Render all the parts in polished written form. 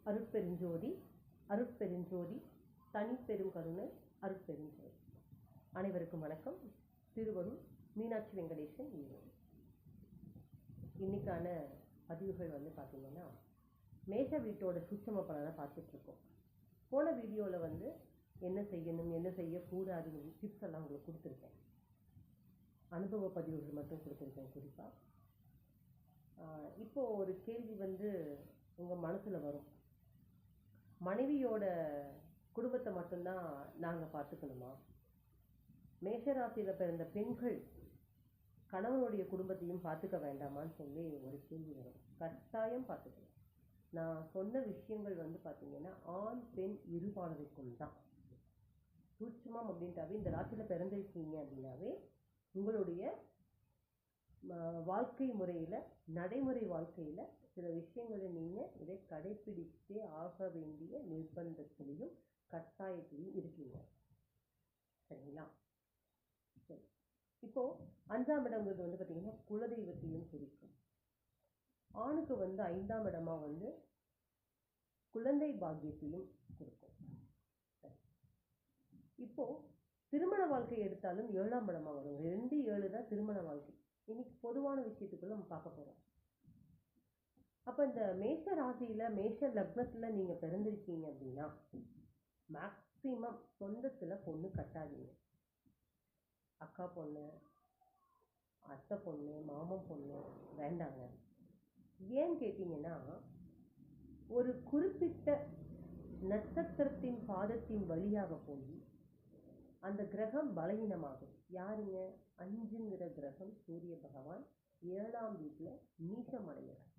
அருட்பெருஞ்சோதி அருட்பெருஞ்சோதி தனிப்பெரும் கருணை அருட்பெருஞ்சோதி. அனைவருக்கும் வணக்கம். திருவருள் மீனாட்சி வெங்கடேசன் ஈரோடு. இன்னைக்கான பதிவுகள் பார்த்தீங்கன்னா, மேஷ வீட்டோட சூட்சம பலனை பார்த்துட்ருக்கோம். போன வீடியோவில் என்ன செய்யணும் என்ன செய்யக்கூடாதுன்னு டிப்ஸ் எல்லாம் உங்களுக்கு கொடுத்துருக்கேன். அனுபவ பதிவுகள் மட்டும் கொடுத்துருக்கேன் குறிப்பாக. இப்போது ஒரு கேள்வி உங்கள் மனசில் வரும், மனைவியோட குடும்பத்தை மட்டும்தான் நாங்கள் பார்த்துக்கணுமா? மேஷராசியில் பிறந்த பெண்கள் கணவனுடைய குடும்பத்தையும் பார்த்துக்க வேண்டாமான்னு சொல்லி ஒரு கேள்வி வரும். கட்டாயம் பார்த்துக்கலாம். நான் சொன்ன விஷயங்கள் பார்த்தீங்கன்னா ஆண் பெண் இருபாலருக்கும் தான். சூட்சுமம் அப்படின்ட்டாவே இந்த ராசியில் பிறந்திருக்கீங்க அப்படின்னாவே உங்களுடைய வாழ்க்கை முறையில், நடைமுறை வாழ்க்கையில் சில விஷயங்களை நீங்கள் இதை கடைப்பிடித்தே ஆக வேண்டிய நிர்பந்தத்திலையும் கட்டாயத்திலையும் இருக்கீங்க. சரிங்களா? சரி, இப்போது 5ஆம் இடங்கிறது பார்த்திங்கன்னா குலதெய்வத்தையும் குறிக்கும். ஆணுக்கு 5ஆம் இடமா குழந்தை பாக்கியத்தையும் கொடுக்கும். சரி, இப்போது திருமண வாழ்க்கை எடுத்தாலும் 7ஆம் இடமா வரும். 2, 7 தான் திருமண வாழ்க்கை. இன்னைக்கு பொதுவான விஷயத்துக்குள்ள நம்ம பார்க்க போகிறோம். அப்போ இந்த மேஷ ராசியில் மேஷ லக்னத்தில் நீங்கள் பிறந்திருக்கீங்க அப்படின்னா மேக்சிமம் சொந்தத்தில் பொண்ணு கட்டாதீங்க. அக்கா பொண்ணு, அத்தை பொண்ணு, மாமன் பொண்ணு வேண்டாங்க. ஏன்னு கேட்டிங்கன்னா, ஒரு குறிப்பிட்ட நட்சத்திரத்தின் பாதத்தின் வழியாக போய் அந்த கிரகம் பலவீனமாகும். யாருங்க? 5ங்கிற கிரகம் சூரிய பகவான் 7ஆம் வீட்டில் நீச்சம் அடைகிறார்.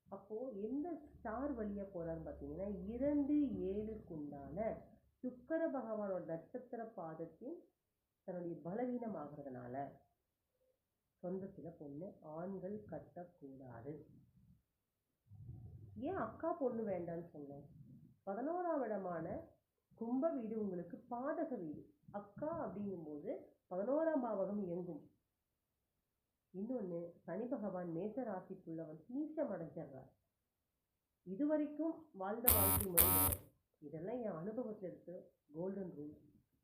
அப்போது எந்த ஸ்டார் வழியாக போகிறான்னு பார்த்தீங்கன்னா 2, 7க்குண்டான சுக்கிர பகவானோட நட்சத்திர பாதத்தின் தன்னுடைய பலவீனம் ஆகிறதுனால சொந்தத்தில் பொண்ணு ஆண்கள் கட்டக்கூடாது. ஏன் அக்கா பொண்ணு வேண்டான்னு சொன்னேன்? 11ஆம் இடமான கும்ப வீடு உங்களுக்கு பாதக வீடு. அக்கா அப்படிங்கும்போது 11ஆம் பாவகம் இயங்கும். இன்னொன்று, சனி பகவான் மேச ராசிக்குள்ள நீச்சம் அடைஞ்சிடுறார். இதுவரைக்கும் வாழ்ந்த வாழ்க்கை முறை இதெல்லாம் என் அனுபவத்தில் இருக்கு. Golden rule.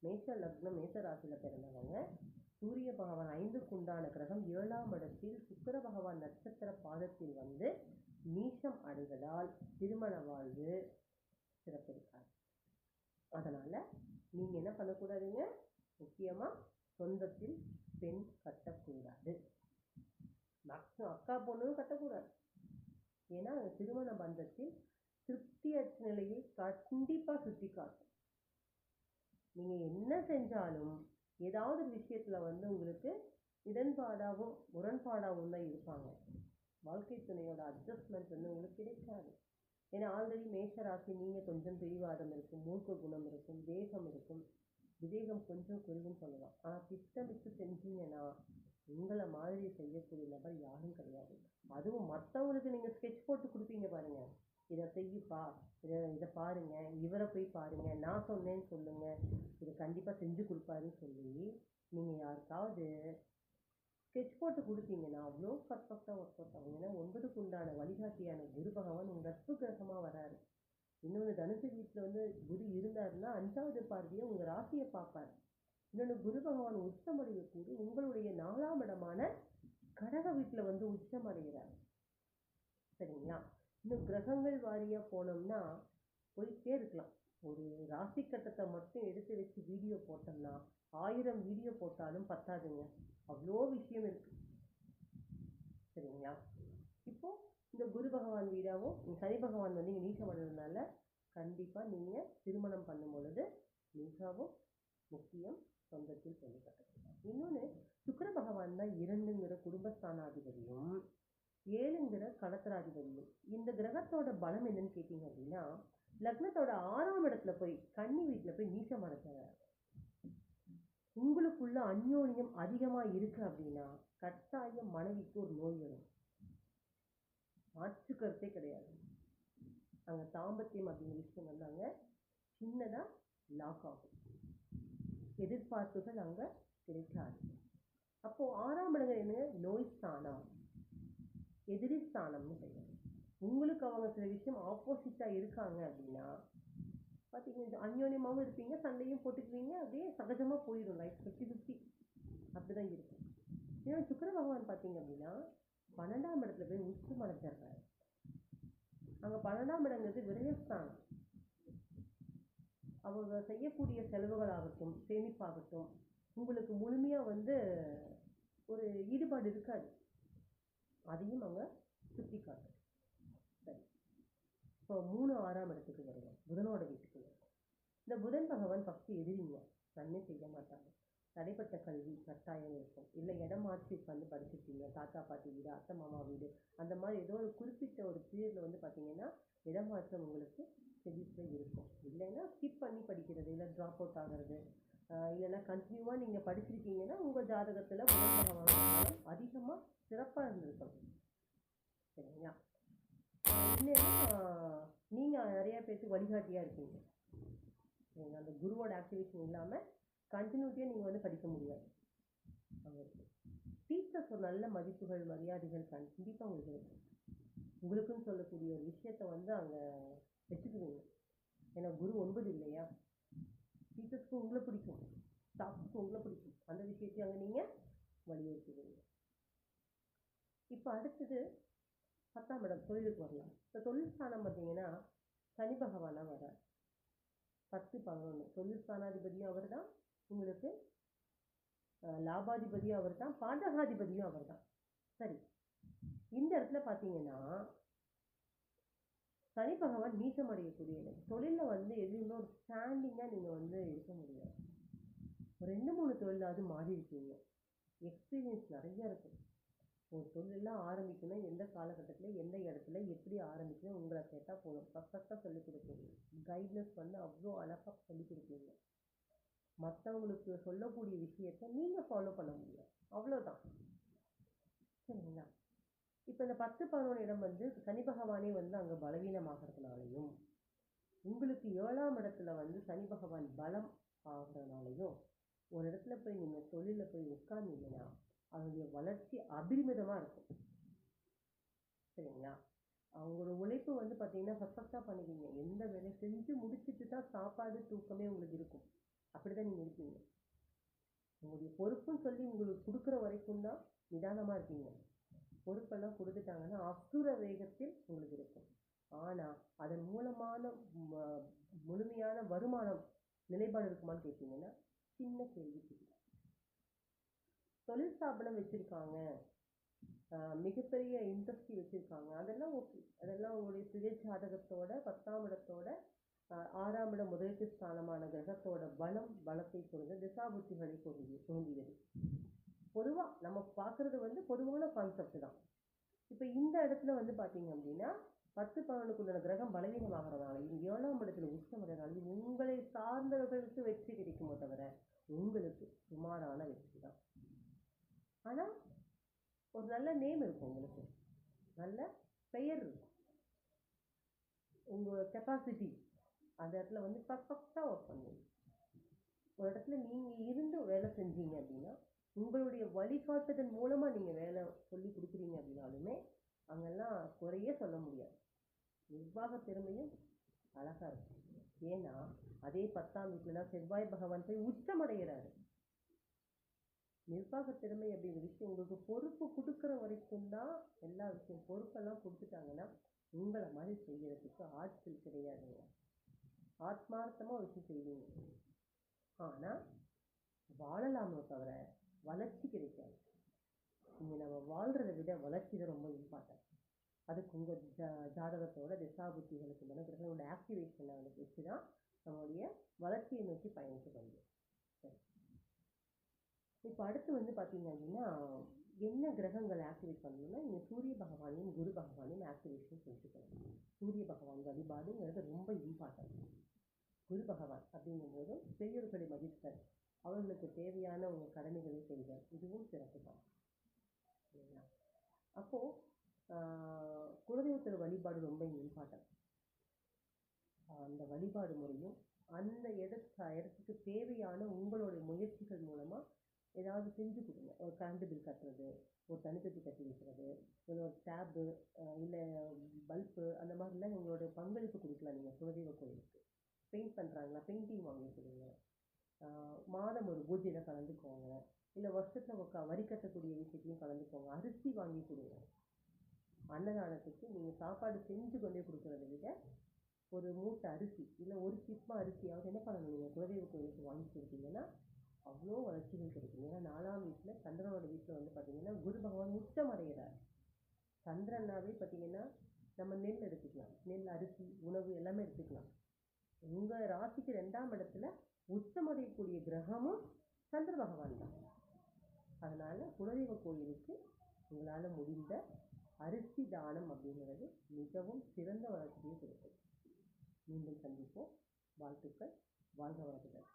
மேஷ லக்னம் மேச ராசியில் பிறந்தவங்க சூரிய பகவான் 5க்குண்டான கிரகம் 7ஆம் இடத்தில் சுக்கிர பகவான் நட்சத்திர பாதத்தில் நீச்சம் அடைவதால் திருமண வாழ்வு சிறப்பு இருக்காது. அதனால் நீங்கள் என்ன பண்ணக்கூடாதுங்க? முக்கியமாக சொந்தத்தில் பெண் கட்டக்கூடாது. மேக்ஸிமம் அக்கா பொண்ணும் கட்டக்கூடாது. ஏன்னா திருமண பந்தத்தில் திருப்தியற்ற நிலையை கண்டிப்பாக சுட்டி காட்டும். நீங்கள் என்ன செஞ்சாலும் ஏதாவது ஒரு விஷயத்தில் உங்களுக்கு இடன்பாடாகவும் முரண்பாடாகவும் தான் இருப்பாங்க. வாழ்க்கை துணையோட அட்ஜஸ்ட்மெண்ட் உங்களுக்கு கிடைக்காது. ஏன்னா ஆல்ரெடி மேஷ ராசி நீங்கள் கொஞ்சம் பிடிவாதம் இருக்கும், மூர்க்க குணம் இருக்கும், வேகம் இருக்கும். விவேகம் கொஞ்சம் குறைவுன்னு சொல்லலாம். ஆனால் திட்டமிட்டு செஞ்சீங்கன்னா உங்களை மாதிரி செய்யக்கூடிய நபர் யாரும் கிடையாது. அதுவும் மற்றவங்களுக்கு நீங்கள் ஸ்கெட்ச் போட்டு கொடுப்பீங்க பாருங்க, இதை செய்யுப்பா, இதை பாருங்க, இவரை போய் பாருங்க, நான் சொன்னேன்னு சொல்லுங்க, இதை கண்டிப்பாக செஞ்சு கொடுப்பாருன்னு சொல்லி நீங்கள் யாருக்காவது ஸ்கெட்ச் போட்டு கொடுத்தீங்கன்னா அவ்வளோ பர்ஃபெக்டாக ஒர்க் அவுட் ஆகும். ஏன்னா 9க்குண்டான வழிகாட்டியான குரு பகவான் உங்கள் நட்பு கிரகமாக வராரு. இன்னொன்று, தனுசு வீட்டில் குரு இருந்தாருன்னா 5வது பார்வையை உங்கள் ராசியை பார்ப்பார். இன்னொன்று, குரு பகவான் உச்சமடையக்கூடு உங்களுடைய 4ஆம் இடமான கடக வீட்டில் உச்சமடைகிறார். சரிங்களா? இன்னும் கிரகங்கள் வாரியாக போனோம்னா போயிட்டே இருக்கலாம். ஒரு ராசி கட்டத்தை மட்டும் எடுத்து வச்சு வீடியோ போட்டோம்னா 1000 வீடியோ போட்டாலும் பத்தாதுங்க. அவ்வளோ விஷயம் இருக்கு. சரிங்களா? இப்போ இந்த குரு பகவான் வீடாவும் சனி பகவான் இங்கே நீச்சம் அடைறதுனால கண்டிப்பாக நீங்கள் திருமணம் பண்ணும் பொழுது மிகவும் முக்கியம் சொந்தத்தில் சொல்லி கட்டணும். இன்னொன்று, சுக்கிர பகவான் தான் 2ங்கிற குடும்பஸ்தானாதிபதியும் 7ங்கிற கடத்தராதிபதியும். இந்த கிரகத்தோட பலம் என்னன்னு கேட்டீங்க அப்படின்னா, லக்னத்தோட 6ஆம் இடத்துல போய் கன்னி வீட்டில் போய் நீச்சம் அடைச்சாங்க. உங்களுக்குள்ள அந்யோன்யம் அதிகமாக இருக்கு அப்படின்னா கட்டாயம் மனைவிக்கு ஒரு நோய் வரும். மாற்று கருத்தே கிடையாது. அங்கே தாம்பத்தியம் அப்படிங்கிற விஷயம் அங்கே சின்னதாக லாக் ஆகும். எதிர்பார்ப்புகள் அங்கே கிடைக்காது. அப்போது 6ஆம் இடம் என்ன? நோய் ஸ்தானம், எதிரி ஸ்தானம்னு செய்யணும். உங்களுக்கு அவங்க சில விஷயம் ஆப்போசிட்டாக இருக்காங்க அப்படின்னா பார்த்தீங்கன்னா அந்யோன்யமாகவும் இருப்பீங்க, சண்டையும் போட்டுக்குவீங்க, அப்படியே சகஜமாக போயிடும் லைஃப் 50-50 அப்படி தான் இருக்கும். ஏன்னா சுக்கிர பகவான் பார்த்தீங்க அப்படின்னா 12ஆம் இடத்துல போய் உச்சம் அடைஞ்சிடுறாரு. அங்கே 12ஆம் இடங்கிறது விரயஸ்தானம். அவங்க செய்யக்கூடிய செலவுகளாகட்டும் சேமிப்பாகட்டும் உங்களுக்கு முழுமையாக வந்து ஒரு ஈடுபாடு இருக்காது. அதையும் அவங்க சுற்றி காட்டும். சரி, இப்போ 3 6ஆம் இடத்துக்கு வருவோம், புதனோட வீட்டுக்கு வருவோம். இந்த புதன் பகவான் ஃபஸ்ட்டு எதிரிங்க, நன்மை செய்ய மாட்டாங்க. தடைப்பட்ட கல்வி கட்டாயம் இருக்கும். இல்லை இடம் மாற்றி உட்காந்து படிச்சிருக்கீங்க, தாத்தா பாட்டி வீடு அத்தை மாமா வீடு அந்த மாதிரி ஏதோ ஒரு குறிப்பிட்ட ஒரு பீரியடில் வந்து பார்த்தீங்கன்னா இடமாற்றம் உங்களுக்கு ஸ்டடீஸில் இருக்கும். இல்லைன்னா ஸ்கிப் பண்ணி படிக்கிறது, இல்லை ட்ராப் அவுட் ஆகிறது, இல்லைன்னா கண்டினியூவாக நீங்கள் படிச்சிருக்கீங்கன்னா உங்கள் ஜாதகத்தில் புதன் பகவான் அதிகமாக சிறப்பாக இருந்திருக்கணும். சரிங்களா? இல்லைன்னா நீங்கள் நிறையா பேருக்கு வழிகாட்டியாக இருக்கீங்க. சரிங்களா? அந்த குருவோட ஆக்டிவேஷன் இல்லாமல் கண்டினியூட்டியாக நீங்கள் வந்து படிக்க முடியாது. அவங்களுக்கு டீச்சர்ஸ் ஒரு நல்ல மதிப்புகள் மரியாதைகள் கண்டிப்பாக உங்களுக்கு இருக்கும். உங்களுக்குன்னு சொல்லக்கூடிய ஒரு விஷயத்த வந்து அங்கே வச்சுக்குவீங்க. ஏன்னா குரு 9 இல்லையா? டீச்சர்ஸ்க்கு உங்களை பிடிக்கும், ஸ்டாஃப்ஸ்க்கு உங்களை பிடிக்கும், அந்த விஷயத்தையும் அங்கே நீங்கள் வலியுறுத்துவீங்க. இப்போ அடுத்தது 10ஆம் இடம் தொழிலுக்கு வரலாம். இப்போ தொழில் ஸ்தானம் பார்த்தீங்கன்னா சனி பகவானாக வர 10-11 தொழில் ஸ்தானாதிபதியும் அவர் தான், உங்களுக்கு லாபாதிபதியும் அவர் தான், பாதகாதிபதியும் அவர் தான். சரி, இந்த இடத்துல பார்த்தீங்கன்னா சனி பகவான் நீச்சம் அடையக்கூடிய இடம். தொழிலில் வந்து எதுவுமே ஒரு ஸ்டாண்டிங்காக நீங்கள் வந்து இருக்க முடியாது. ஒரு 2-3 தொழிலாவது மாறி இருக்கீங்க. எக்ஸ்பீரியன்ஸ் நிறைய இருக்கும். ஒரு தொழிலெல்லாம் ஆரம்பிக்கணும், எந்த காலகட்டத்தில் எந்த இடத்துல எப்படி ஆரம்பிக்கணும் உங்களை கேட்டால் போதும், பர்ஃபெக்டாக சொல்லிக் கொடுப்பீங்க. கைட்னஸ் வந்து அவ்வளோ அழகாக சொல்லிக் கொடுப்பீங்க. மற்றவங்களுக்கு சொல்லக்கூடிய விஷயத்தை நீங்கள் ஃபாலோ பண்ண முடியும், அவ்வளோதான். சரிங்களா? இப்போ இந்த 10-11 இடம் வந்து சனி பகவானே வந்து அங்கே பலவீனமாகறதுனாலையும் உங்களுக்கு 7ஆம் இடத்துல வந்து சனி பகவான் பலம் ஆகிறதுனாலையும் ஒரு இடத்துல போய் நீங்கள் தொழிலில் போய் உட்கார்ந்தீங்கன்னா அதனுடைய வளர்ச்சி அபரிமிதமாக இருக்கும். சரிங்களா? அவங்களோட உழைப்பு வந்து பார்த்தீங்கன்னா பர்ஃபெக்டாக பண்ணிக்கிங்க. எந்த வேலையை செஞ்சு முடிச்சுட்டு தான் சாப்பாடு தூக்கமே உங்களுக்கு இருக்கும். அப்படி தான் நீங்கள் இருப்பீங்க. உங்களுடைய பொறுப்புன்னு சொல்லி உங்களுக்கு கொடுக்குற வரைக்கும் தான் நிதானமாக இருக்கீங்க. பொறுப்பெல்லாம் கொடுத்துட்டாங்கன்னா அசுர வேகத்தில் உங்களுக்கு இருக்கும். ஆனால் அதன் மூலமான முழுமையான வருமானம் நிலைப்பாடு இருக்குமான்னு கேட்டீங்கன்னா சின்ன கேள்வி. தொழில் ஸ்தாபனம் வச்சுருக்காங்க, மிகப்பெரிய இண்டஸ்ட்ரி வச்சுருக்காங்க, அதெல்லாம் ஓகே. அதெல்லாம் உங்களுடைய சுய ஜாதகத்தோட 10ஆம் இடத்தோட 6ஆம் இடம் முதலீட்டு ஸ்தானமான கிரகத்தோட பலத்தை பொறுத்து திசாபுத்திகளை பொருந்தியது. பொதுவாக நம்ம பார்க்குறது வந்து பொதுவான கான்செப்ட் தான். இப்போ இந்த இடத்துல வந்து பார்த்தீங்க அப்படின்னா 10-11 கிரகம் பலவீனமாகறதுனாலையும் 7ஆம் இடத்துல உச்சமடைனாலையும் உங்களை சார்ந்தவர்களுக்கு வெற்றி கிடைக்குமோ தவிர உங்களுக்கு சுமாரான வெற்றி தான். ஆனால் ஒரு நல்ல நேம் இருக்கும், உங்களுக்கு நல்ல பெயர் இருக்கும். உங்கள் கெப்பாசிட்டி அந்த இடத்துல வந்து பர்ஃபெக்டாக ஒர்க் பண்ணுவீங்க. ஒரு இடத்துல நீங்கள் இருந்து வேலை செஞ்சீங்க அப்படின்னா உங்களுடைய வழிகாட்டுதல் மூலமாக நீங்கள் வேலை சொல்லி கொடுக்குறீங்க அப்படின்னாலுமே அங்கெல்லாம் குறையே சொல்ல முடியாது. நிர்வாக திறமையும் அழகாக இருக்கும். ஏன்னா அதே 10ஆம் வீட்டுல செவ்வாய் பகவான் போய் உச்சமடைகிறாரு. நிர்வாக திறமை அப்படிங்கிற விஷயம் உங்களுக்கு பொறுப்பு கொடுக்குற வரைக்கும் தான் எல்லா விஷயம். பொறுப்பெல்லாம் கொடுத்துட்டாங்கன்னா உங்களை மாதிரி செய்கிறதுக்கு ஆட்கள் கிடையாதுங்க. ஆத்மார்த்தமாக வச்சு செய்வீங்க, ஆனால் வாழலாமே தவிர வளர்ச்சி கிடைக்காது. இங்கே நம்ம வாழ்கிறத விட வளர்ச்சி தான் ரொம்ப இம்பார்ட்டன்ட். அதுக்கு உங்கள் ஜாதகத்தோட திசாபுத்திகளுக்கு கிரகங்களோட ஆக்டிவேஷனை வந்து வச்சு தான் நம்மளுடைய வளர்ச்சியை நோக்கி பயணிக்க முடியும். சரி, இப்போ அடுத்து வந்து பார்த்தீங்க அப்படின்னா என்ன கிரகங்களை ஆக்டிவேட் பண்ணணும்னா நீங்கள் சூரிய பகவானையும் குரு பகவானையும் ஆக்டிவேஷன் செஞ்சுக்கணும். சூரிய பகவான் வழிபாடுங்கிறது ரொம்ப இம்பார்ட்டன்ட். குரு பகவான் அப்படிங்கும்போது பெரியோர்களை மதித்தல், அவர்களுக்கு தேவையான உங்கள் கடமைகளை செய்தல், இதுவும் சிறப்பு தான். சரிங்களா? அப்போது குலதெய்வத்தோட வழிபாடு ரொம்ப இம்பார்ட்டன்ட். அந்த வழிபாடு முறையும் அந்த இடத்துக்கு தேவையான உங்களுடைய முயற்சிகள் மூலமாக ஏதாவது செஞ்சு கொடுங்க. ஒரு கரண்ட் பில் கட்டுறது, ஒரு தனித்தொட்டி கட்டி வைக்கிறது, இல்லை ஒரு டேப்பு, இல்லை பல்பு, அந்த மாதிரிலாம் உங்களோட பங்களிப்பு கொடுக்கலாம் நீங்கள் குலதெய்வ கோயிலுக்கு. பெயிண்ட் பண்ணுறாங்களா, பெயிண்டிங் வாங்கி கொடுங்க. மாதம் ஒரு பூஜையில் கலந்துக்கோங்க. இல்லை வருஷத்தில் வரி கட்டக்கூடிய விஷயத்தையும் கலந்துக்கோங்க. அரிசி வாங்கி கொடுங்க. அன்னதானத்துக்கு நீங்கள் சாப்பாடு செஞ்சு கொண்டே கொடுக்குறத விட ஒரு மூட்டை அரிசி இல்லை ஒரு சிப்பம் அரிசியாவது என்ன பண்ணணும், நீங்கள் குலதெய்வ கோயிலுக்கு வாங்கி கொடுத்தீங்கன்னா அவ்வளோ வளர்ச்சிகள் கிடைக்கும். ஏன்னா 4ஆம் வீட்டில் சந்திரனோட வீட்டில் வந்து பார்த்தீங்கன்னா குரு பகவான் உச்சம் அடைகிறார். சந்திரனாவே பார்த்தீங்கன்னா நம்ம நெல் எடுத்துக்கலாம், நெல், அரிசி, உணவு எல்லாமே எடுத்துக்கலாம். உங்கள் ராசிக்கு 2ஆம் இடத்துல உச்சமடையக்கூடிய கிரகமும் சந்திர பகவான் தான். அதனால் குலதெய்வ கோயிலுக்கு உங்களால் முடிந்த அரிசி தானம் அப்படிங்கிறது மிகவும் சிறந்த வளர்ச்சியை கொடுக்கும். மீண்டும் சந்திப்போம். வாழ்த்துக்கள். வாழ்க வளர்த்துக்கள்.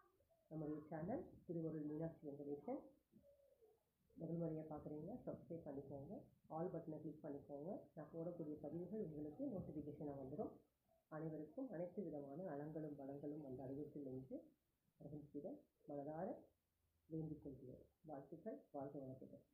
நம்முடைய சேனல் திருவருள் மீனாட்சி வெங்கடேசன். முதல் முறையாக பார்க்குறீங்கன்னா சப்ஸ்கிரைப் பண்ணிக்கோங்க, ஆல் பட்டனை கிளிக் பண்ணிக்கோங்க. நான் போடக்கூடிய பதிவுகள் உங்களுக்கு நோட்டிஃபிகேஷனாக வந்துடும். அனைவருக்கும் அனைத்து விதமான நலங்களும் வளங்களும் அந்த அடையத்தில் என்று மகிழ்ச்சியுடன் மனதார வேண்டிக் கொள்கிறேன். வாழ்த்துக்கள். வாழ்க வளர்த்துக்கள்.